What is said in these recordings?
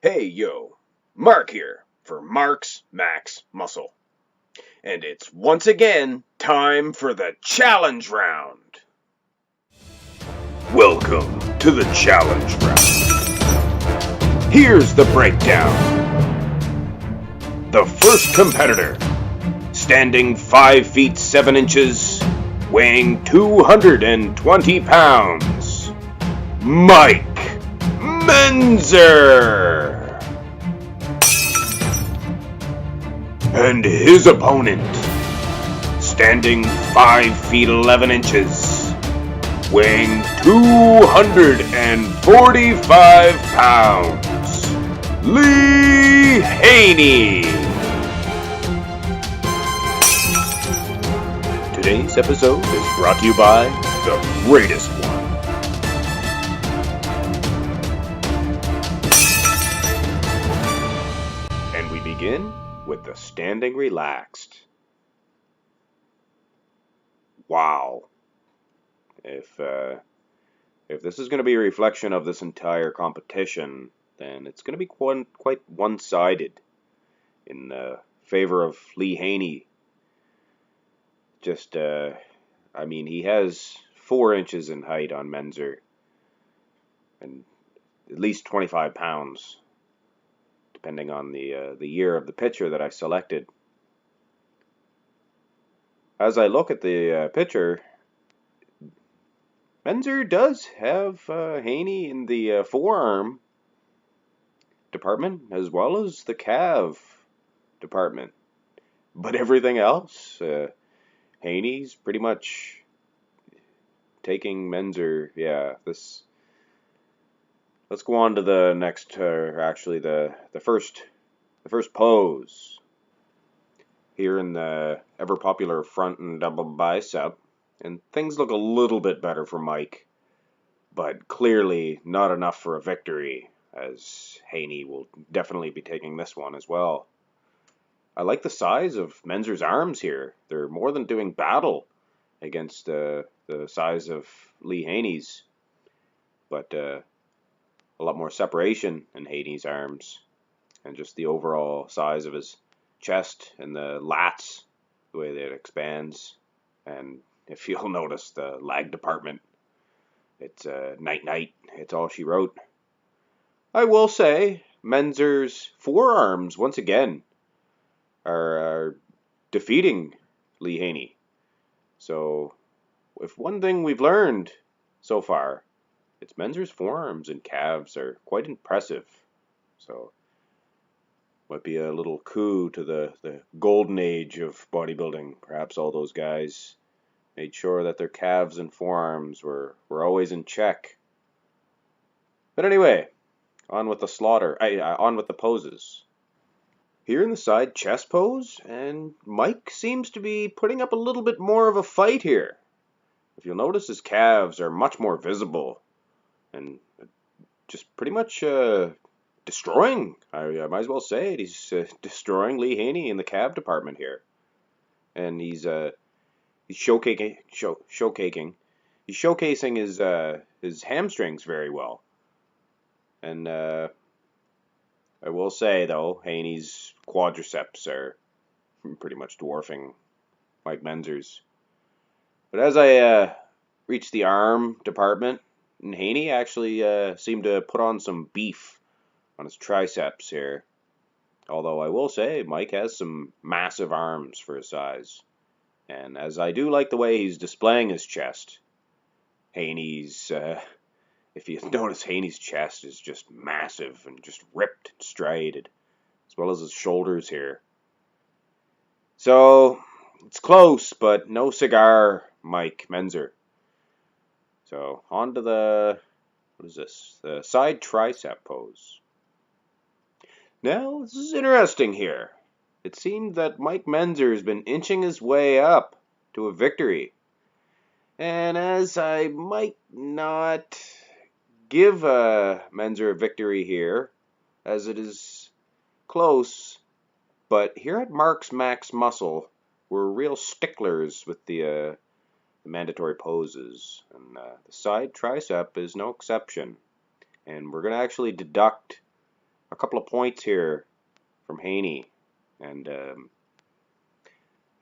Hey yo, Mark here for Mark's Max Muscle. And it's once again time for the challenge round. Welcome to the challenge round. Here's the breakdown. The first competitor, standing 5 feet 7 inches, weighing 220 pounds, Mike Mentzer. And his opponent, standing 5 feet 11 inches, weighing 245 pounds, Haney. Today's episode is brought to you by the greatest one. And we begin with the standing relaxed. Wow. If this is going to be a reflection of this entire competition, then it's going to be quite one-sided in favor of Haney. Just, I mean, he has 4 inches in height on Mentzer, and at least 25 pounds. Depending on the year of the picture that I selected. As I look at the picture, Mentzer does have Haney in the forearm department as well as the calf department. But everything else, Haney's pretty much taking Mentzer. Yeah, this. Let's go on to the next, actually the first pose. Here in the ever popular front and double bicep, and things look a little bit better for Mike, but clearly not enough for a victory, as Haney will definitely be taking this one as well. I like the size of Mentzer's arms here. They're more than doing battle against the size of Haney's, but a lot more separation in Haney's arms, and just the overall size of his chest and the lats, the way that it expands. And if you'll notice the leg department, it's night-night. It's all she wrote. I will say, Mentzer's forearms, once again, are defeating Haney. So, if one thing we've learned so far, it's Mentzer's forearms and calves are quite impressive. So, might be a little coup to the golden age of bodybuilding. Perhaps all those guys made sure that their calves and forearms were always in check. But anyway, on with the slaughter. On with the poses. Here in the side chest pose, and Mike seems to be putting up a little bit more of a fight here. If you'll notice, his calves are much more visible. And just pretty much destroying, I might as well say it, he's destroying Haney in the calf department here. And he's showcasing his hamstrings very well. And I will say, though, Haney's quadriceps are pretty much dwarfing Mike Mentzer's. But as I reach the arm department, and Haney actually seemed to put on some beef on his triceps here. Although I will say, Mike has some massive arms for his size. And as I do like the way he's displaying his chest, Haney's, if you notice, Haney's chest is just massive and just ripped and striated, as well as his shoulders here. So, It's close, but no cigar, Mike Mentzer. So on to what is this? The side tricep pose. Now, this is interesting here. It seemed that Mike Mentzer has been inching his way up to a victory. And as I might not give Mentzer a victory here, as it is close, but here at Mark's Max Muscle, we're real sticklers with the mandatory poses, and the side tricep is no exception. And we're going to actually deduct a couple of points here from Haney, and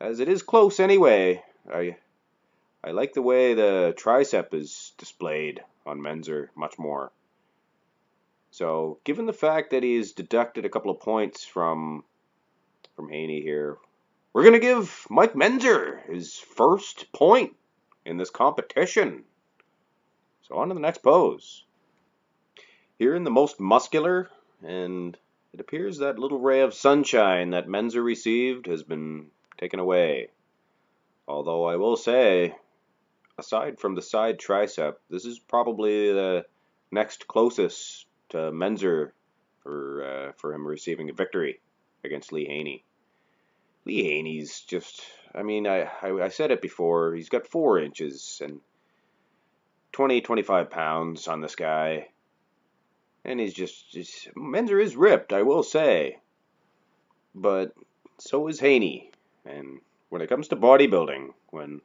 as it is close anyway, I like the way the tricep is displayed on Mentzer much more. So, given the fact that he's deducted a couple of points from Haney here, we're going to give Mike Mentzer his first point in this competition. So on to the next pose. Here in the most muscular, and it appears that little ray of sunshine that Mentzer received has been taken away. Although I will say, aside from the side tricep, this is probably the next closest to Mentzer for him receiving a victory against Lee Haney. Lee Haney's just, I said it before, he's got 4 inches and 25 pounds on this guy. And he's just Mentzer is ripped, I will say. But so is Haney. And when it comes to bodybuilding, when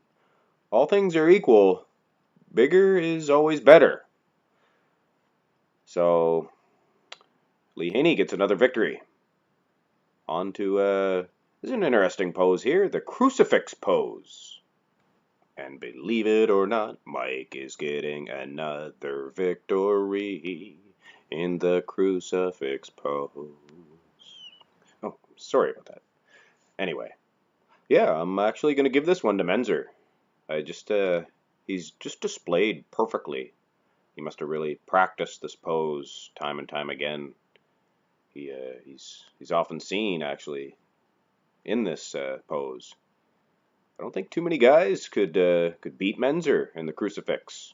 all things are equal, bigger is always better. So Lee Haney gets another victory. On to there's an interesting pose here, the Crucifix pose. And believe it or not, Mike is getting another victory in the Crucifix pose. Oh, sorry about that. Anyway, yeah, I'm actually going to give this one to Mentzer. He's just displayed perfectly. He must have really practiced this pose time and time again. He's often seen actually in this pose. I don't think too many guys could beat Mentzer in the Crucifix,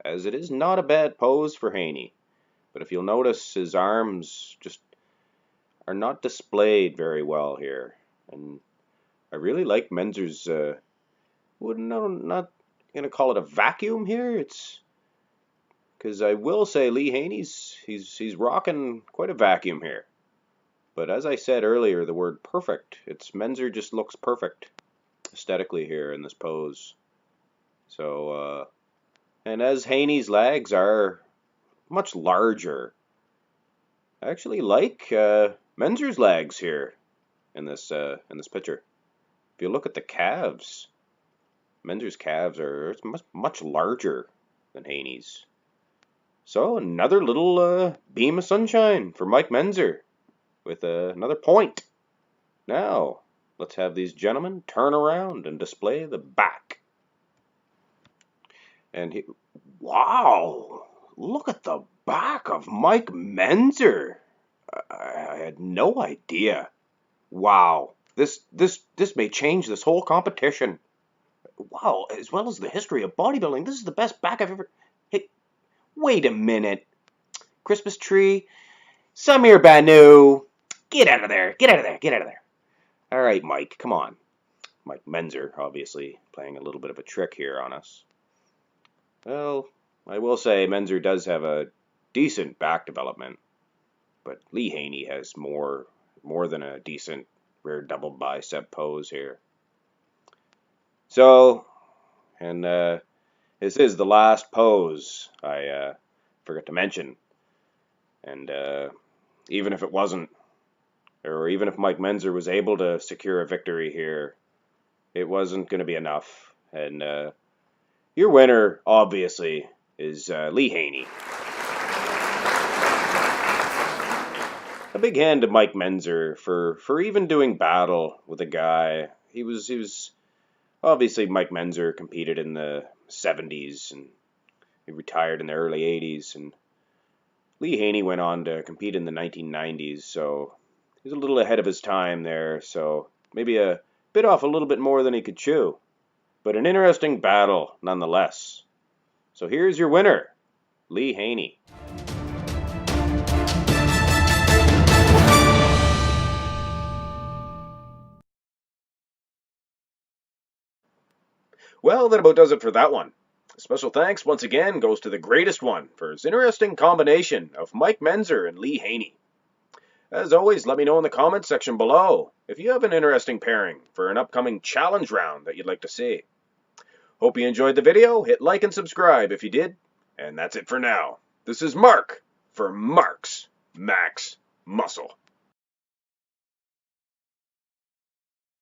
as it is not a bad pose for Haney. But if you'll notice, his arms just are not displayed very well here, and I really like Mentzer's. Not gonna call it a vacuum here. It's because I will say Lee Haney's he's rocking quite a vacuum here. But as I said earlier, the word perfect. It's Mentzer just looks perfect aesthetically here in this pose. So and as Haney's legs are much larger, I actually like Mentzer's legs here in this picture. If you look at the calves, Mentzer's calves are much larger than Haney's. So another little beam of sunshine for Mike Mentzer with another point. Now let's have these gentlemen turn around and display the back. And wow, look at the back of Mike Mentzer. I had no idea. Wow, this may change this whole competition. Wow, as well as the history of bodybuilding, this is the best back I've ever. Hey, wait a minute, Christmas tree, Samir Banu, get out of there, get out of there, get out of there. All right, Mike, come on. Mike Mentzer, obviously, playing a little bit of a trick here on us. Well, I will say Mentzer does have a decent back development, but Lee Haney has more than a decent rear double bicep pose here. So, and this is the last pose I forgot to mention. And even if it wasn't, or even if Mike Mentzer was able to secure a victory here, it wasn't going to be enough. And your winner, obviously, is Lee Haney. A big hand to Mike Mentzer for even doing battle with a guy. He was obviously Mike Mentzer competed in the 70s and he retired in the early 80s, and Lee Haney went on to compete in the 1990s, so he was a little ahead of his time there. So maybe a Bit off a little bit more than he could chew, but an interesting battle nonetheless. So here's your winner, Lee Haney. Well, that about does it for that one. Special thanks once again goes to the greatest one for his interesting combination of Mike Mentzer and Lee Haney. As always, let me know in the comments section below if you have an interesting pairing for an upcoming challenge round that you'd like to see. Hope you enjoyed the video. Hit like and subscribe if you did. And that's it for now. This is Mark for Mark's Max Muscle.